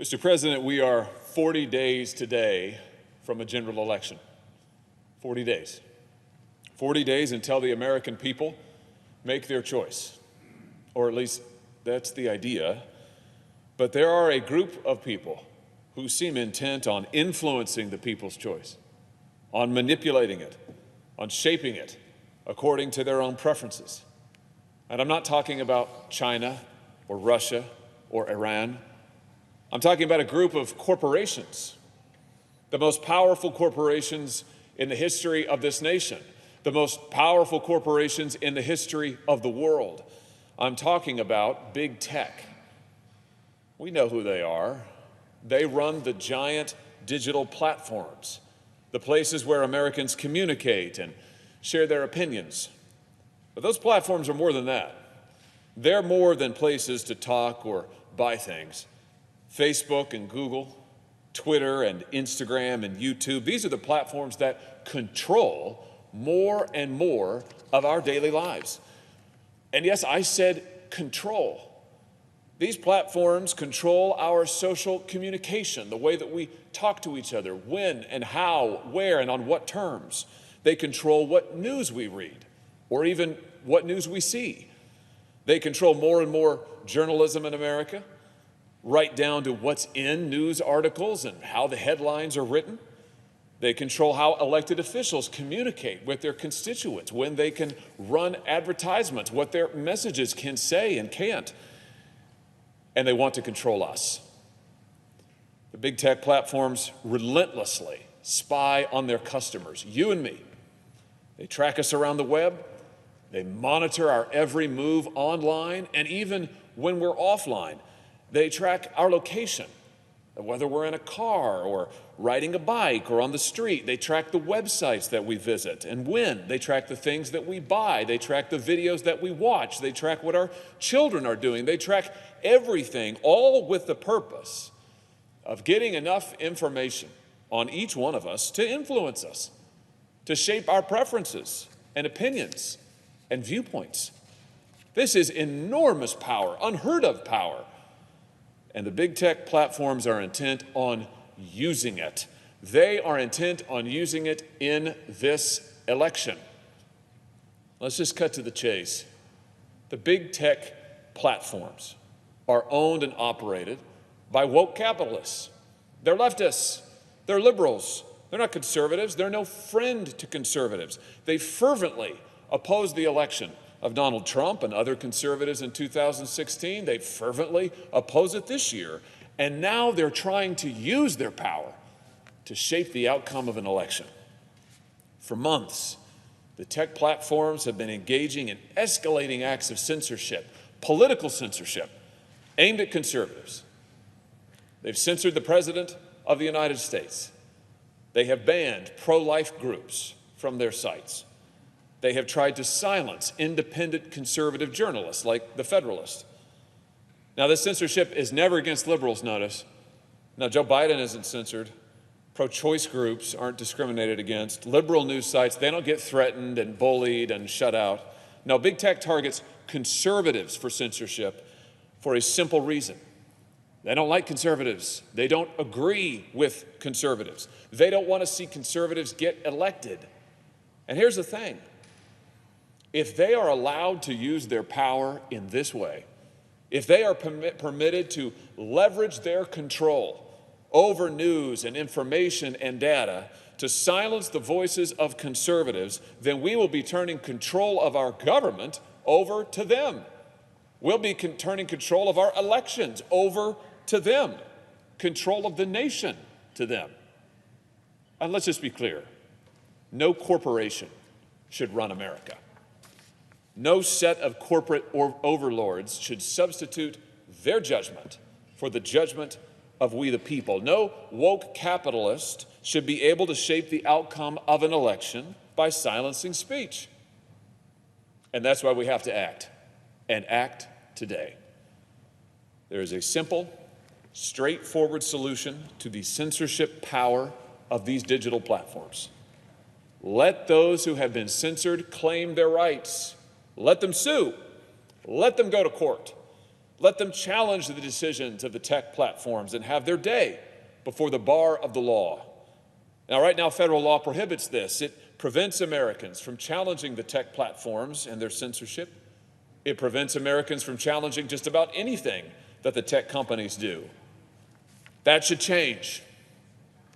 Mr. President, we are 40 days today from a general election. 40 days. 40 days until the American people make their choice. Or at least that's the idea. But there are a group of people who seem intent on influencing the people's choice, on manipulating it, on shaping it according to their own preferences. And I'm not talking about China or Russia or Iran. I'm talking about a group of corporations, the most powerful corporations in the history of this nation, the most powerful corporations in the history of the world. I'm talking about big tech. We know who they are. They run the giant digital platforms, the places where Americans communicate and share their opinions. But those platforms are more than that. They're more than places to talk or buy things. Facebook and Google, Twitter and Instagram and YouTube, these are the platforms that control more and more of our daily lives. And yes, I said control. These platforms control our social communication, the way that we talk to each other, when and how, where, and on what terms. They control what news we read, or even what news we see. They control more and more journalism in America, right down to what's in news articles and how the headlines are written. They control how elected officials communicate with their constituents, when they can run advertisements, what their messages can say and can't. And they want to control us. The big tech platforms relentlessly spy on their customers, you and me. They track us around the web. They monitor our every move online, and even when we're offline. They track our location, whether we're in a car or riding a bike or on the street. They track the websites that we visit and when. They track the things that we buy. They track the videos that we watch. They track what our children are doing. They track everything, all with the purpose of getting enough information on each one of us to influence us, to shape our preferences and opinions and viewpoints. This is enormous power, unheard of power. And the big tech platforms are intent on using it. They are intent on using it in this election. Let's just cut to the chase. The big tech platforms are owned and operated by woke capitalists. They're leftists. They're liberals. They're not conservatives. They're no friend to conservatives. They fervently opposed the election of Donald Trump and other conservatives in 2016. They fervently oppose it this year. And now they're trying to use their power to shape the outcome of an election. For months, the tech platforms have been engaging in escalating acts of censorship, political censorship, aimed at conservatives. They've censored the President of the United States. They have banned pro-life groups from their sites. They have tried to silence independent conservative journalists like The Federalist. Now, this censorship is never against liberals, notice. Now, Joe Biden isn't censored. Pro-choice groups aren't discriminated against. Liberal news sites, they don't get threatened and bullied and shut out. No, big tech targets conservatives for censorship for a simple reason. They don't like conservatives. They don't agree with conservatives. They don't want to see conservatives get elected. And here's the thing. If they are allowed to use their power in this way, if they are permitted to leverage their control over news and information and data to silence the voices of conservatives, then we will be turning control of our government over to them. We'll be turning control of our elections over to them, control of the nation to them. And let's just be clear, no corporation should run America. No set of corporate overlords should substitute their judgment for the judgment of we the people. No woke capitalist should be able to shape the outcome of an election by silencing speech. And that's why we have to act, and act today. There is a simple, straightforward solution to the censorship power of these digital platforms. Let those who have been censored claim their rights. Let them sue. Let them go to court. Let them challenge the decisions of the tech platforms and have their day before the bar of the law. Now, right now, federal law prohibits this. It prevents Americans from challenging the tech platforms and their censorship. It prevents Americans from challenging just about anything that the tech companies do. That should change.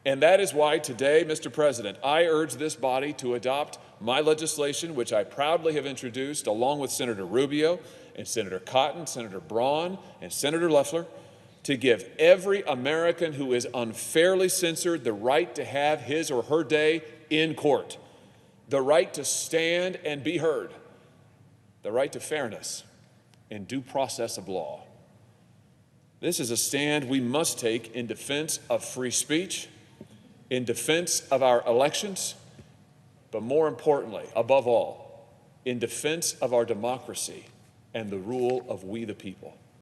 And that is why today, Mr. President, I urge this body to adopt my legislation, which I proudly have introduced along with Senator Rubio and Senator Cotton, Senator Braun, and Senator Loeffler, to give every American who is unfairly censored the right to have his or her day in court, the right to stand and be heard, the right to fairness and due process of law. This is a stand we must take in defense of free speech, in defense of our elections, but more importantly, above all, in defense of our democracy and the rule of we the people.